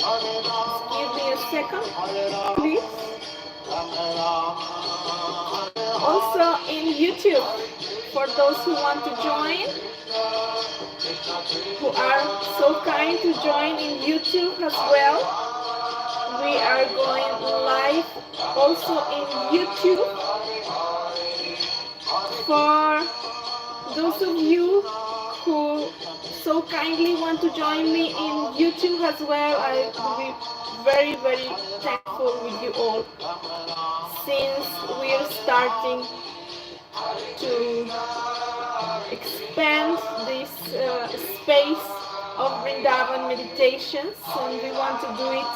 Give me a second, please. Also in YouTube, for those who want to join, who are so kind to join in YouTube as well. We are going live also in YouTube. For those of you who so kindly want to join me in YouTube as well, I will be very, very thankful with you all, since we are starting to expand this space of Vrindavan meditations, and we want to do it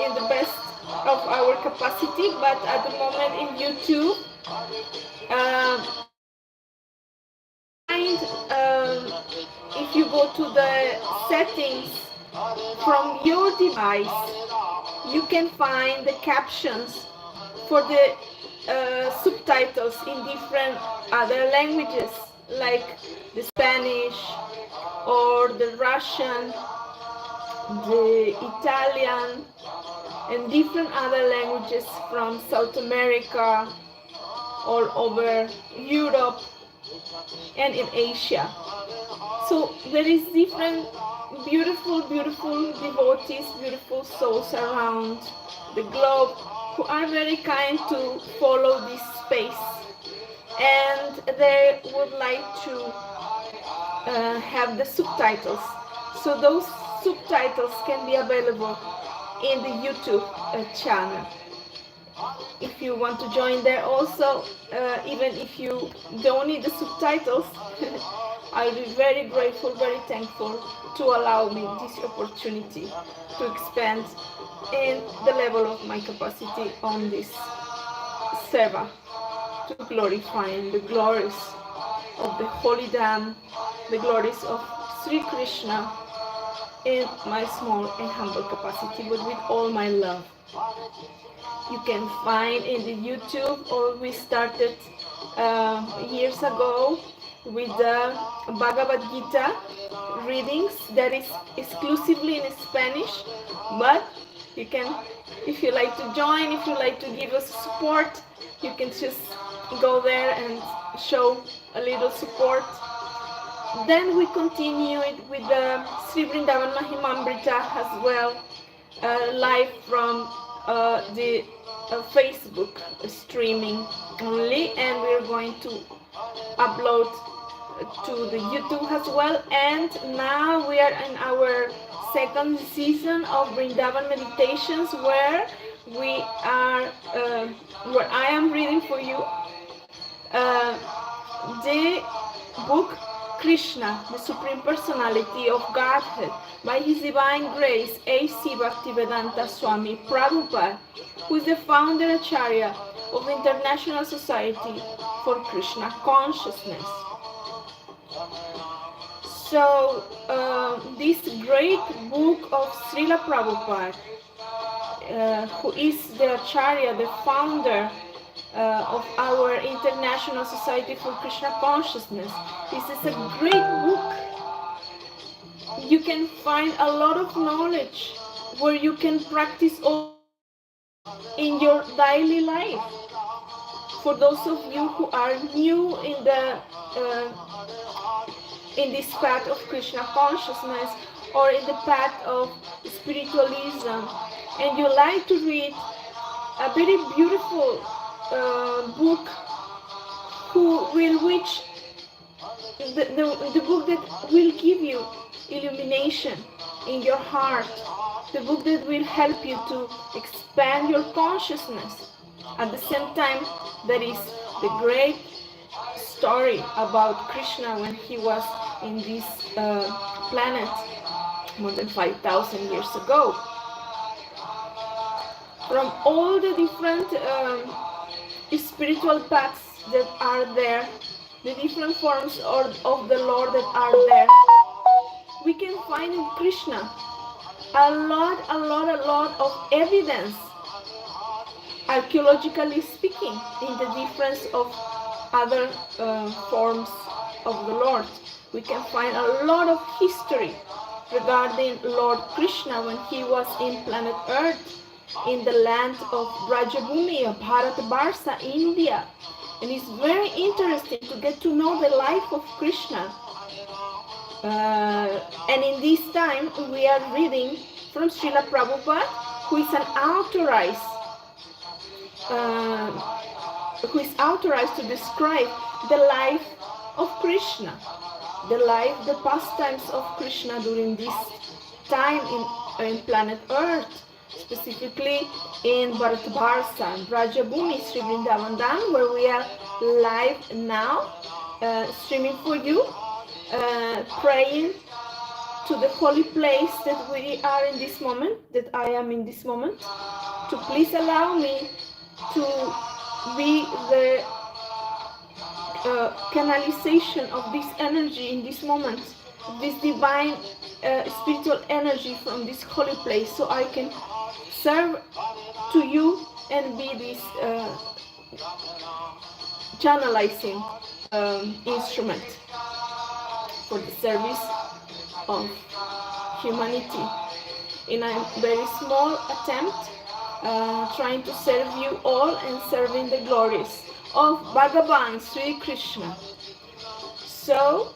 in the best of our capacity. But at the moment in YouTube, if you go to the settings from your device, you can find the captions for the subtitles in different other languages, like the Spanish or the Russian, the Italian, and different other languages from South America, all over Europe and in Asia. So there is different beautiful devotees, beautiful souls around the globe who are very kind to follow this space, and they would like to have the subtitles. So those subtitles can be available in the YouTube channel. If you want to join there also, even if you don't need the subtitles, I'll be very grateful, very thankful to allow me this opportunity to expand in the level of my capacity on this seva, to glorifying the glories of the Holy Dham, the glories of Sri Krishna in my small and humble capacity, but with all my love. You can find in the YouTube, or we started years ago with the Bhagavad Gita readings that is exclusively in Spanish, but you can, if you like to join, if you like to give us support, you can just go there and show a little support. Then we continue it with the Sri Vrindavan Mahimamrita as well, live from the Facebook streaming only, and we're going to upload to the YouTube as well. And now we are in our second season of Vrindavan Meditations, where we are, where I am reading for you the book Krishna, the Supreme Personality of Godhead, by His Divine Grace, A.C. Bhaktivedanta Swami Prabhupada, who is the founder Acarya of the International Society for Krishna Consciousness. So, this great book of Srila Prabhupada, who is the Acarya, the founder of our International Society for Krishna Consciousness. This is a great book. You can find a lot of knowledge where you can practice all in your daily life. For those of you who are new in the in this path of Krishna consciousness, or in the path of spiritualism, and you like to read a very beautiful book, which the book that will give you illumination in your heart, the book that will help you to expand your consciousness. At the same time, there is the great story about Krishna when he was in this planet more than 5,000 years ago. From all the different spiritual paths that are there, the different forms of the Lord that are there, we can find in Krishna a lot of evidence, archaeologically speaking, in the difference of other forms of the Lord. We can find a lot of history regarding Lord Krishna when he was in planet Earth in the land of Brajabhumi, Bharatvarsha, India. And it's very interesting to get to know the life of Krishna. And in this time we are reading from Srila Prabhupada, who is authorized to describe the life of Krishna, the pastimes of Krishna during this time in planet Earth, specifically in Bharatvarsha, Brajabhumi, Sri Vrindavan Dham, where we are live now, streaming for you, praying to the holy place that we are in this moment, that I am in this moment, to please allow me to be the canalization of this energy in this moment, this divine spiritual energy from this holy place, so I can serve to you and be this channelizing instrument for the service of humanity in a very small attempt, trying to serve you all and serving the glories of Bhagavan Sri Krishna. So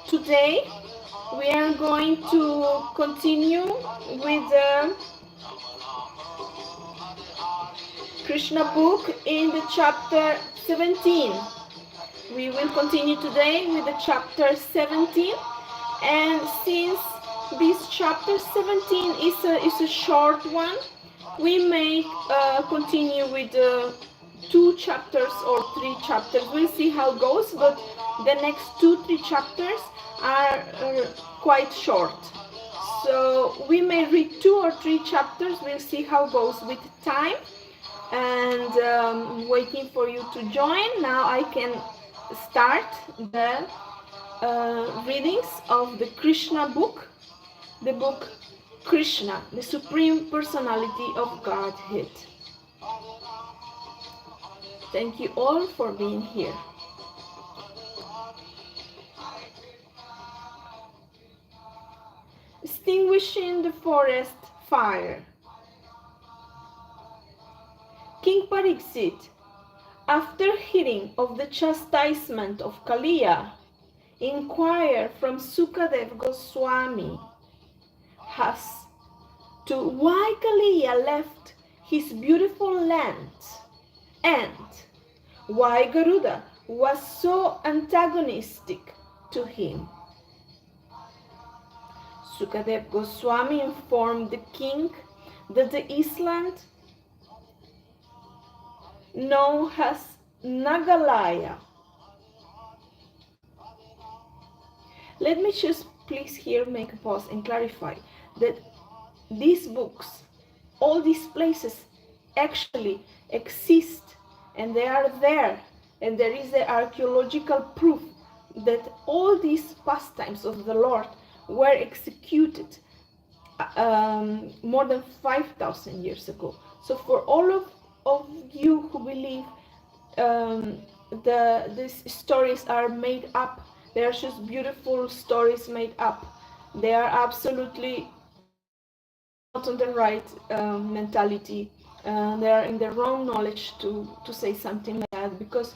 today we are going to continue with the Krishna book in the chapter 17. We will continue today with the chapter 17, and since this chapter 17 is a short one, we may continue with 2 chapters or 3 chapters. We'll see how it goes, but the next 2-3 chapters are quite short. So we may read 2 or 3 chapters. We'll see how it goes with time, and waiting for you to join. Now I can start the readings of the Krishna book, the book Krishna, the Supreme Personality of Godhead. Thank you all for being here. Extinguishing the forest fire. King Pariksit, after hearing of the chastisement of Kaliya, inquired from Sukadev Goswami as to why Kaliya left his beautiful land and why Garuda was so antagonistic to him. Sukadev Goswami informed the king that the island known as Nagalaya. Let me just please here make a pause and clarify that these books, all these places actually exist, and they are there, and there is the archaeological proof that all these pastimes of the Lord were executed more than 5,000 years ago. So for all of you who believe these stories are made up, they are just beautiful stories made up, they are absolutely not on the right mentality, they are in the wrong knowledge to say something like that, because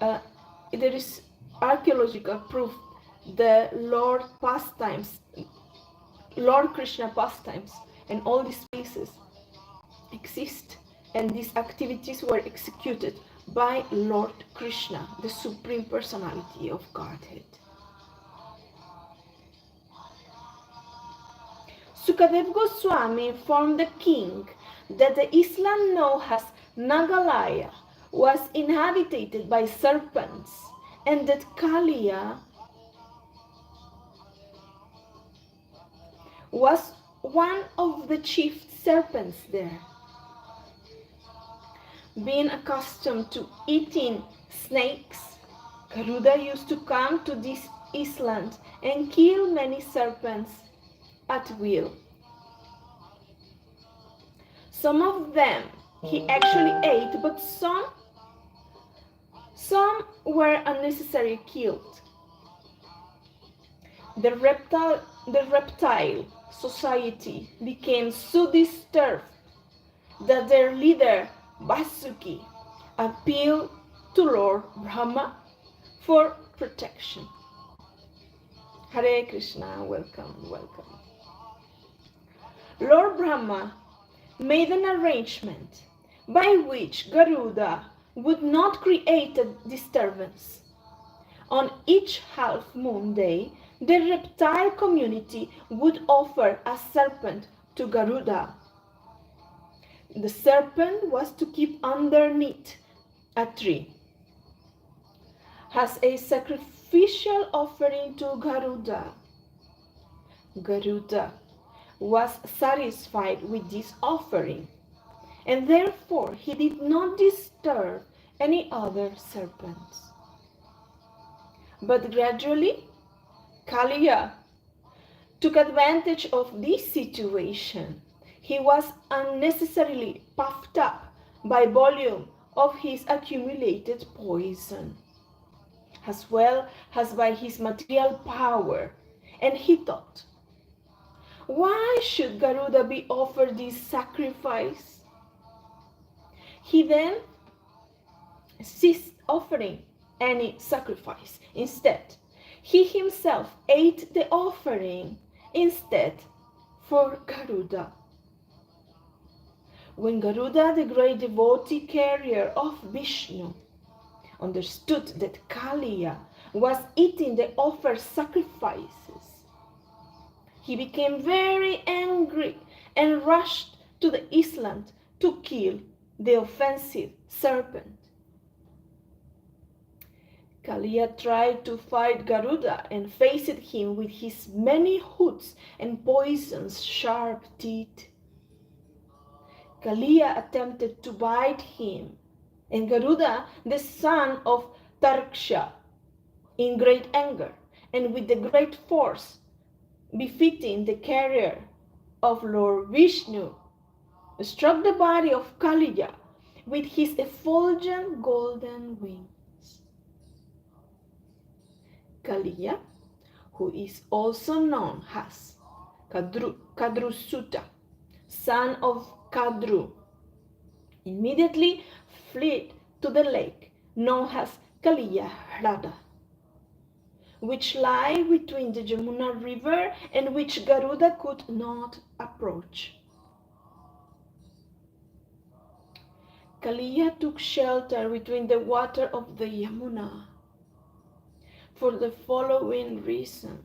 there is archaeological proof the Lord pastimes, Lord Krishna pastimes, and all these places exist, and these activities were executed by Lord Krishna, the Supreme Personality of Godhead. Sukadev Goswami informed the king that the island known as Nagalaya was inhabited by serpents, and that Kaliya was one of the chief serpents there. Being accustomed to eating snakes, Garuda used to come to this island and kill many serpents at will. Some of them he actually ate, but some were unnecessarily killed. The reptile the reptile society became so disturbed that their leader, Vasuki, appealed to Lord Brahma for protection. Hare Krishna, welcome, welcome. Lord Brahma made an arrangement by which Garuda would not create a disturbance. On each half moon day, the reptile community would offer a serpent to Garuda. The serpent was to keep underneath a tree as a sacrificial offering to Garuda. Garuda was satisfied with this offering, and therefore he did not disturb any other serpents. But gradually, Kaliya took advantage of this situation. He was unnecessarily puffed up by volume of his accumulated poison, as well as by his material power, and he thought, why should Garuda be offered this sacrifice? He then ceased offering any sacrifice. Instead, he himself ate the offering instead for Garuda. When Garuda, the great devotee carrier of Vishnu, understood that Kaliya was eating the offered sacrifices, he became very angry and rushed to the island to kill the offensive serpent. Kaliya tried to fight Garuda and faced him with his many hoods and poison's sharp teeth. Kaliya attempted to bite him, and Garuda, the son of Tarksha, in great anger and with the great force befitting the carrier of Lord Vishnu, struck the body of Kaliya with his effulgent golden wings. Kaliya, who is also known as Kadrusuta, son of Kadru, immediately fled to the lake known as Kaliya Hrada, which lie between the Jamuna river and which Garuda could not approach. Kaliya took shelter between the water of the Yamuna for the following reason.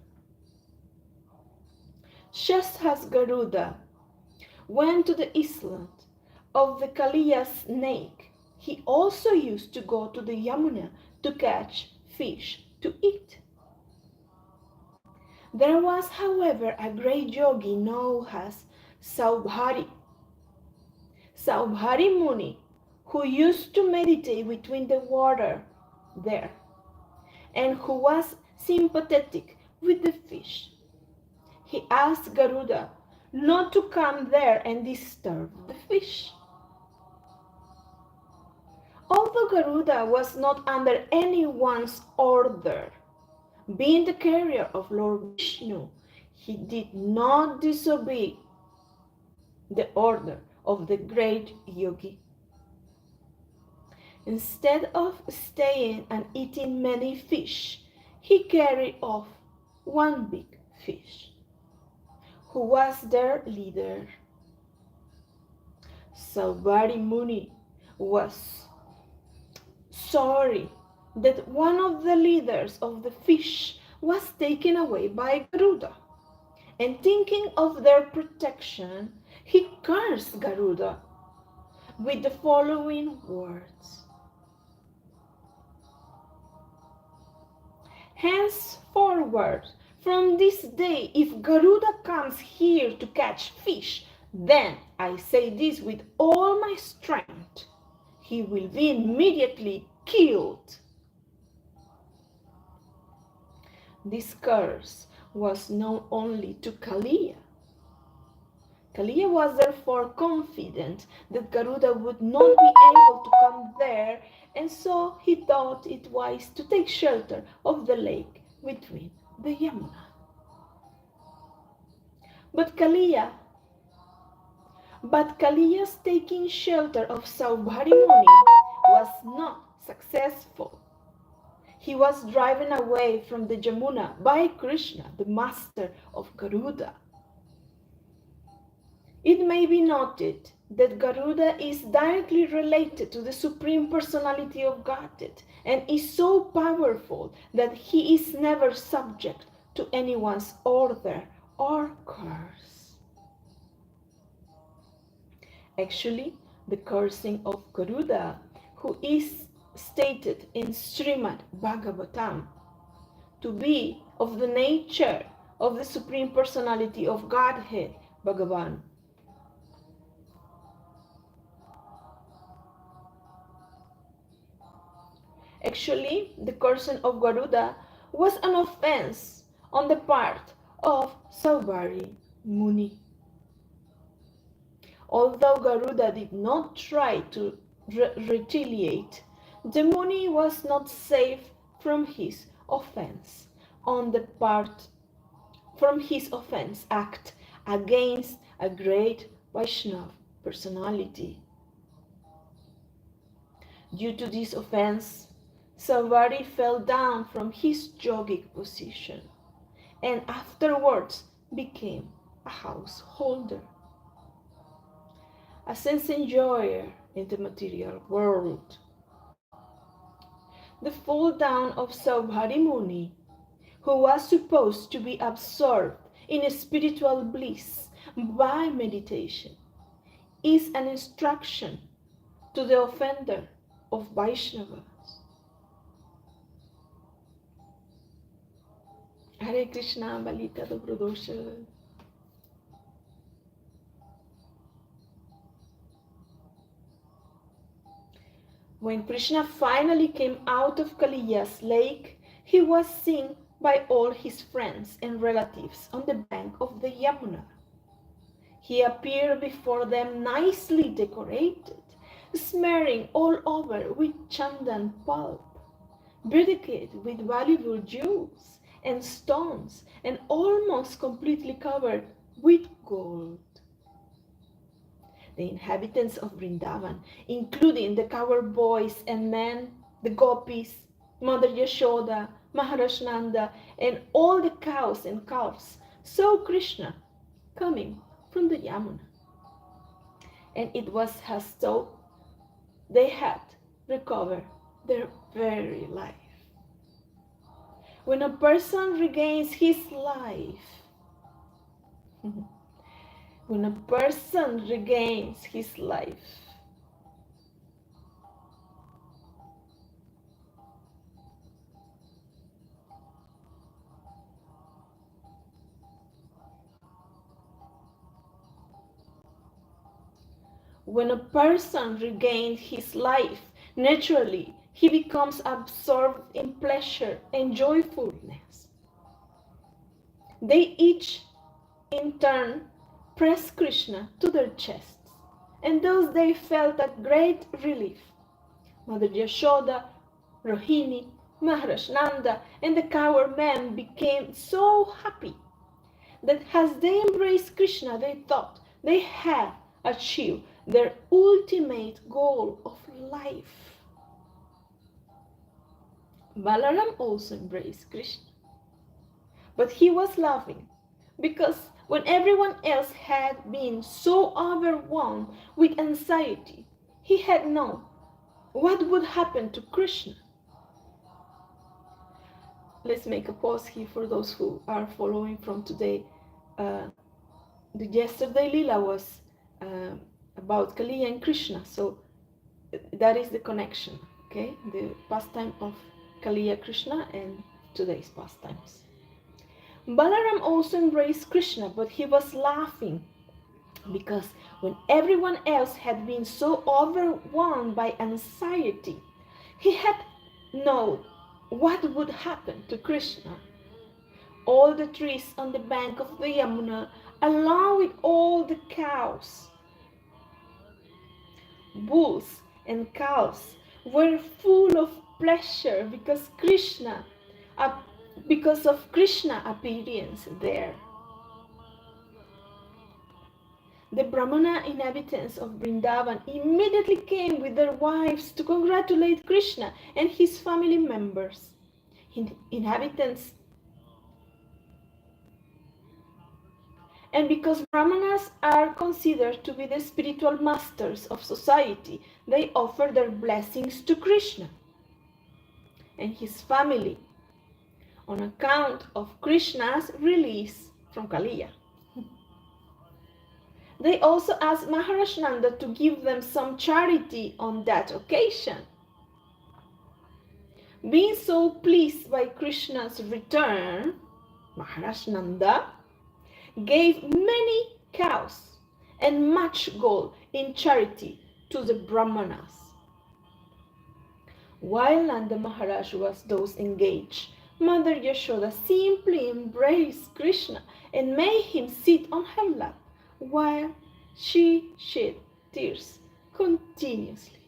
Just as Garuda went to the island of the Kaliya snake, he also used to go to the Yamuna to catch fish to eat. There was, however, a great yogi known as Saubhari Muni, who used to meditate between the water there, and who was sympathetic with the fish. He asked Garuda not to come there and disturb the fish. Although Garuda was not under anyone's order, being the carrier of Lord Vishnu, he did not disobey the order of the great yogi. Instead of staying and eating many fish, he carried off one big fish, who was their leader. Saubhari Muni was sorry that one of the leaders of the fish was taken away by Garuda, and thinking of their protection, he cursed Garuda with the following words: henceforward, from this day, if Garuda comes here to catch fish, then I say this with all my strength, he will be immediately killed. This curse was known only to Kaliya. Kaliya was therefore confident that Garuda would not be able to come there, and so he thought it wise to take shelter of the lake between the Yamuna. But Kaliya's taking shelter of Saubhari Muni was not successful. He was driven away from the Jamuna by Krishna, the master of Garuda. It may be noted that Garuda is directly related to the Supreme Personality of Godhead and is so powerful that he is never subject to anyone's order or curse. Actually, the cursing of Garuda, who is stated in Srimad Bhagavatam to be of the nature of the Supreme Personality of Godhead, Bhagavan. Actually, the cursing of Garuda was an offense on the part of Saubhari Muni. Although Garuda did not try to retaliate, the Muni was not safe from his offense act against a great Vaishnava personality. Due to this offense, Saubhari fell down from his yogic position and afterwards became a householder, a sense enjoyer in the material world. The fall down of Saubhari Muni, who was supposed to be absorbed in spiritual bliss by meditation, is an instruction to the offender of Vaishnavas. Hare Krishna, Balita Dobrodosha. When Krishna finally came out of Kaliya's lake, he was seen by all his friends and relatives on the bank of the Yamuna. He appeared before them nicely decorated, smearing all over with chandan pulp, bedecked with valuable jewels and stones, and almost completely covered with gold. The inhabitants of Vrindavan, including the cowherd boys and men, the gopis, Mother Yashoda, Maharaj Nanda, and all the cows and calves, saw Krishna coming from the Yamuna. And it was as though they had recovered their very life. When a person regains his life, when a person regains his life, naturally he becomes absorbed in pleasure and joyfulness. They each, in turn, press Krishna to their chests, and thus they felt a great relief. Mother Yashoda, Rohini, Maharaj Nanda, and the cowherd men became so happy that as they embraced Krishna, they thought they had achieved their ultimate goal of life. Balaram also embraced Krishna, but he was laughing because when everyone else had been so overwhelmed with anxiety, he had known what would happen to Krishna. Let's make a pause here for those who are following from today. The yesterday Lila was about Kaliya and Krishna, so that is the connection, okay? The pastime of Kaliya Krishna and today's pastimes. Balaram also embraced Krishna, but he was laughing because when everyone else had been so overwhelmed by anxiety, he had known what would happen to Krishna. All the trees on the bank of the Yamuna, along with all the cows, bulls, and calves, were full of pleasure because of Krishna's appearance there. The Brahmana inhabitants of Vrindavan immediately came with their wives to congratulate Krishna and his family members. Inhabitants. And because Brahmanas are considered to be the spiritual masters of society, they offer their blessings to Krishna and his family on account of Krishna's release from Kaliya. They also asked Maharaj Nanda to give them some charity on that occasion. Being so pleased by Krishna's return, Maharaj Nanda gave many cows and much gold in charity to the Brahmanas. While Nanda Maharaj was thus engaged, Mother Yashoda simply embraced Krishna and made him sit on her lap while she shed tears continuously.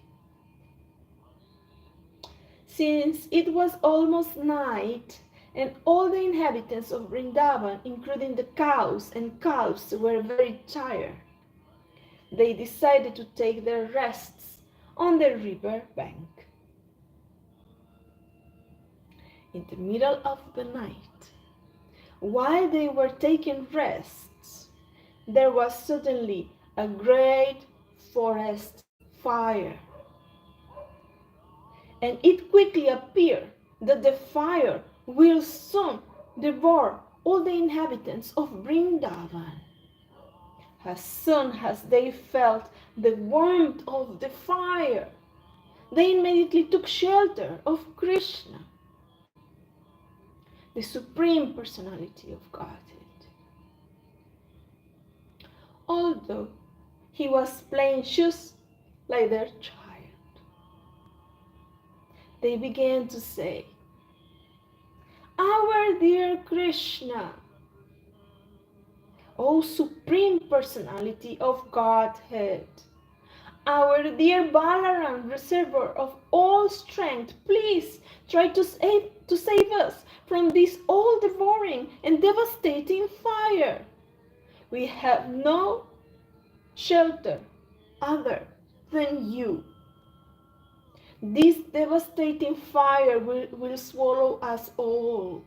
Since it was almost night and all the inhabitants of Vrindavan, including the cows and calves, were very tired, they decided to take their rests on the river bank. In the middle of the night, while they were taking rests, there was suddenly a great forest fire. And it quickly appeared that the fire will soon devour all the inhabitants of Vrindavan. As soon as they felt the warmth of the fire, they immediately took shelter of Krishna, the Supreme Personality of Godhead. Although he was playing shoes like their child, they began to say, "Our dear Krishna, O Supreme Personality of Godhead, our dear Balaram, reservoir of all strength, please try to save us from this all-devouring and devastating fire. We have no shelter other than you. This devastating fire will swallow us all.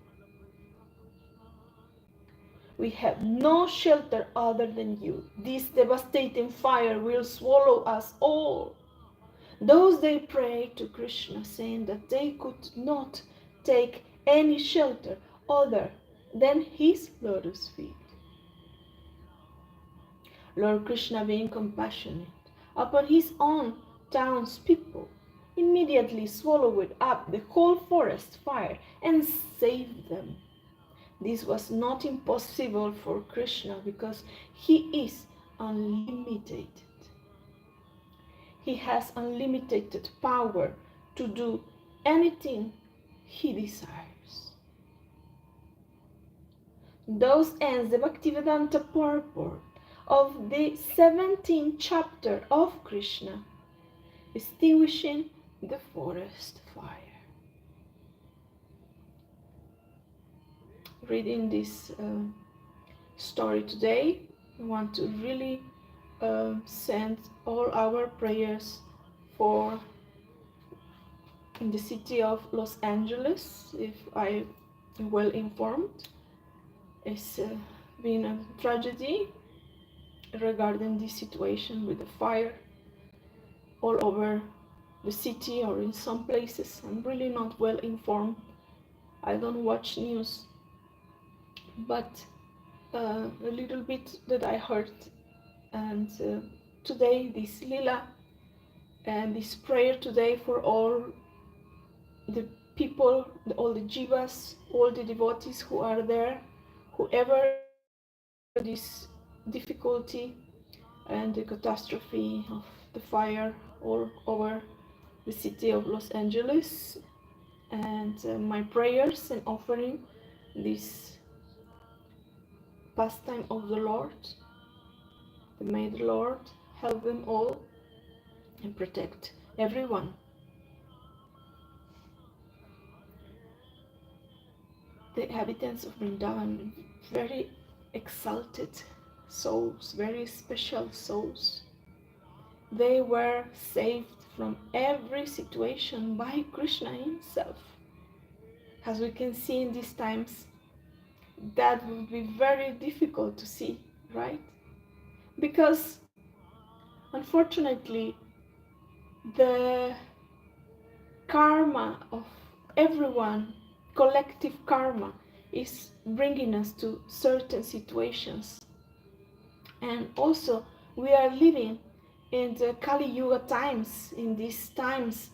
We have no shelter other than you. This devastating fire will swallow us all." Thus they prayed to Krishna, saying that they could not take any shelter other than his lotus feet. Lord Krishna, being compassionate upon his own townspeople, immediately swallowed up the whole forest fire and saved them. This was not impossible for Krishna because he is unlimited. He has unlimited power to do anything he desires. Thus ends the Bhaktivedanta purport of the 17th chapter of Krishna, extinguishing the forest fire. Reading this story today, we want to really send all our prayers for in the city of Los Angeles. If I am well informed, it's been a tragedy regarding this situation with the fire all over the city or in some places. I'm really not well informed. I don't watch news, but a little bit that I heard, and today this lila and this prayer today for all the people, all the jivas, all the devotees who are there, whoever this difficulty and the catastrophe of the fire all over the city of Los Angeles, and my prayers and offering this pastime of the Lord. May the Lord help them all and protect everyone. The inhabitants of Vrindavan very exalted souls, very special souls. They were saved from every situation by Krishna himself. As we can see in these times, that would be very difficult to see, right? Because unfortunately, the karma of everyone, collective karma, is bringing us to certain situations. And also, we are living in the Kali Yuga times. In these times,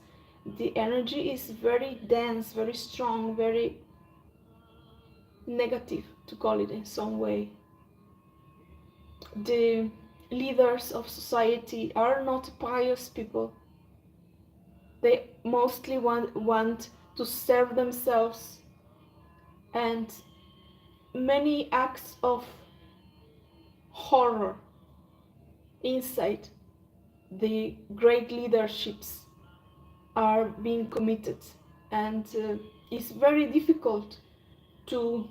the energy is very dense, very strong, very negative, to call it in some way. The leaders of society are not pious people. They mostly want to serve themselves, and many acts of horror inside the great leaderships are being committed, and it's very difficult to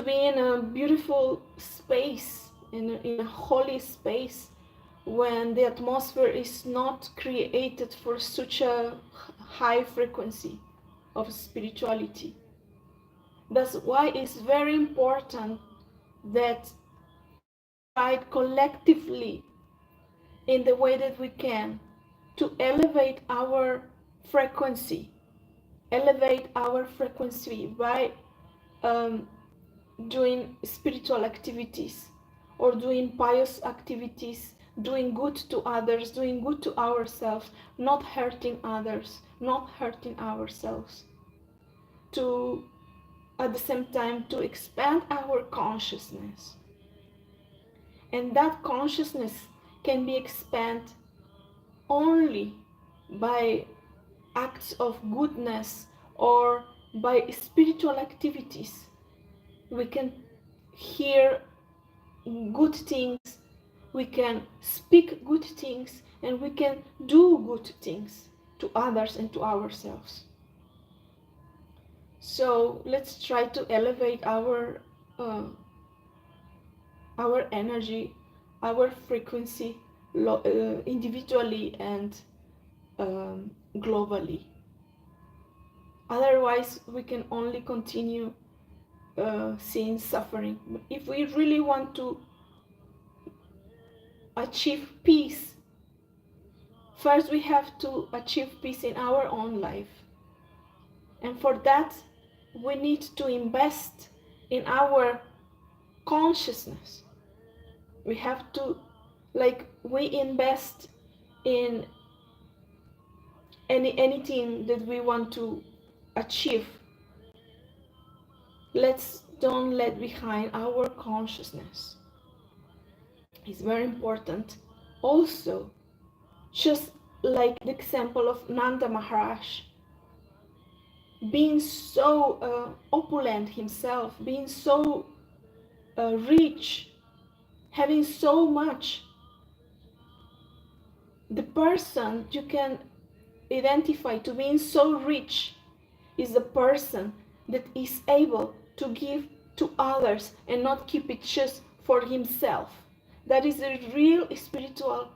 be in a beautiful space, in a holy space, when the atmosphere is not created for such a high frequency of spirituality. That's why it's very important that we try collectively, in the way that we can, to frequency, elevate our frequency by um, doing spiritual activities or doing pious activities, doing good to others, doing good to ourselves, not hurting others, not hurting ourselves. To, at the same time, to expand our consciousness. And that consciousness can be expanded only by acts of goodness or by spiritual activities. We can hear good things, we can speak good things, and we can do good things to others and to ourselves. So let's try to elevate our energy, our frequency, individually and globally. Otherwise, we can only continue seeing suffering. If we really want to achieve peace, first we have to achieve peace in our own life. And for that, we need to invest in our consciousness. We have to, like we invest in anything that we want to achieve. Let's don't let behind our consciousness. It's very important. Also, just like the example of Nanda Maharaj, being so opulent himself, being so rich, having so much, the person you can identify to being so rich is the person that is able to give to others and not keep it just for himself. That is a real spiritual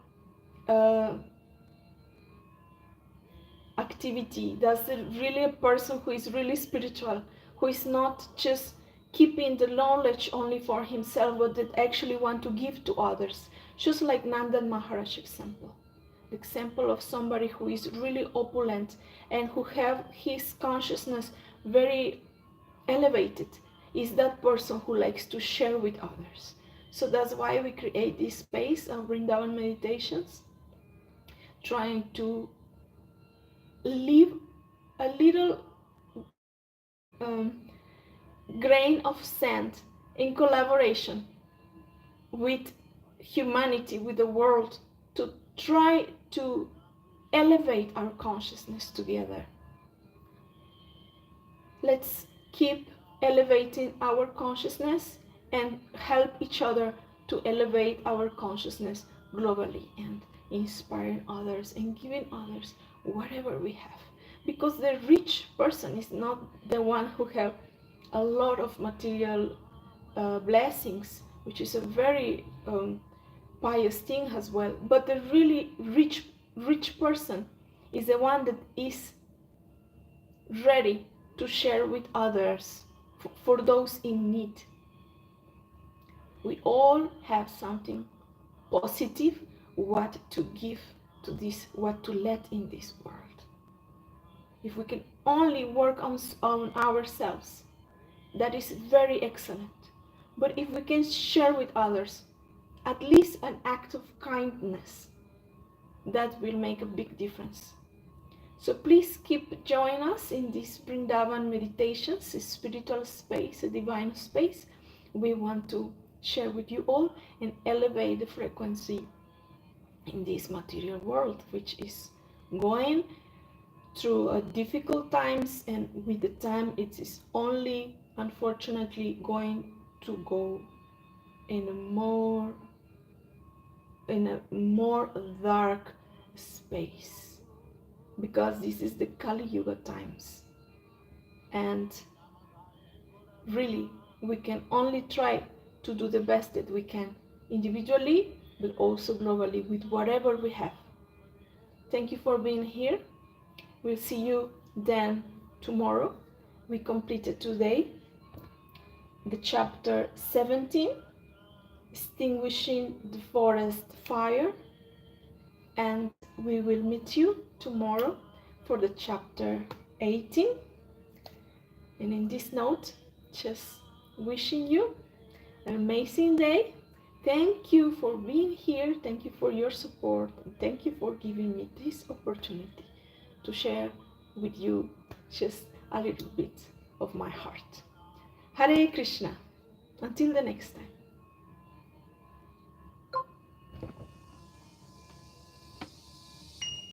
activity. That's really a person who is really spiritual, who is not just keeping the knowledge only for himself, but that actually want to give to others. Just like Nanda Maharaj example. The example of somebody who is really opulent and who have his consciousness very elevated is that person who likes to share with others. So that's why we create this space of Vrindavan meditations, trying to leave a little grain of sand in collaboration with humanity, with the world, to try to elevate our consciousness together. Let's keep elevating our consciousness and help each other to elevate our consciousness globally and inspiring others and giving others whatever we have. Because the rich person is not the one who have a lot of material blessings, which is a very pious thing as well. But the really rich person is the one that is ready to share with others, for those in need. We all have something positive, what to give to this, what to let in this world. If we can only work on ourselves, that is very excellent. But if we can share with others, at least an act of kindness, that will make a big difference. So please keep joining us in this Vrindavan meditations, a spiritual space, a divine space. We want to share with you all and elevate the frequency in this material world, which is going through difficult times, and with the time it is only unfortunately going to go in a more dark space, because this is the Kali Yuga times, and really we can only try to do the best that we can individually, but also globally, with whatever we have. Thank you for being here. We'll see you then tomorrow. We completed today the chapter 17, Extinguishing the Forest Fire, and we will meet you tomorrow for the chapter 18. And in this note, just wishing you an amazing day. Thank you for being here. Thank you for your support. And thank you for giving me this opportunity to share with you just a little bit of my heart. Hare Krishna. Until the next time.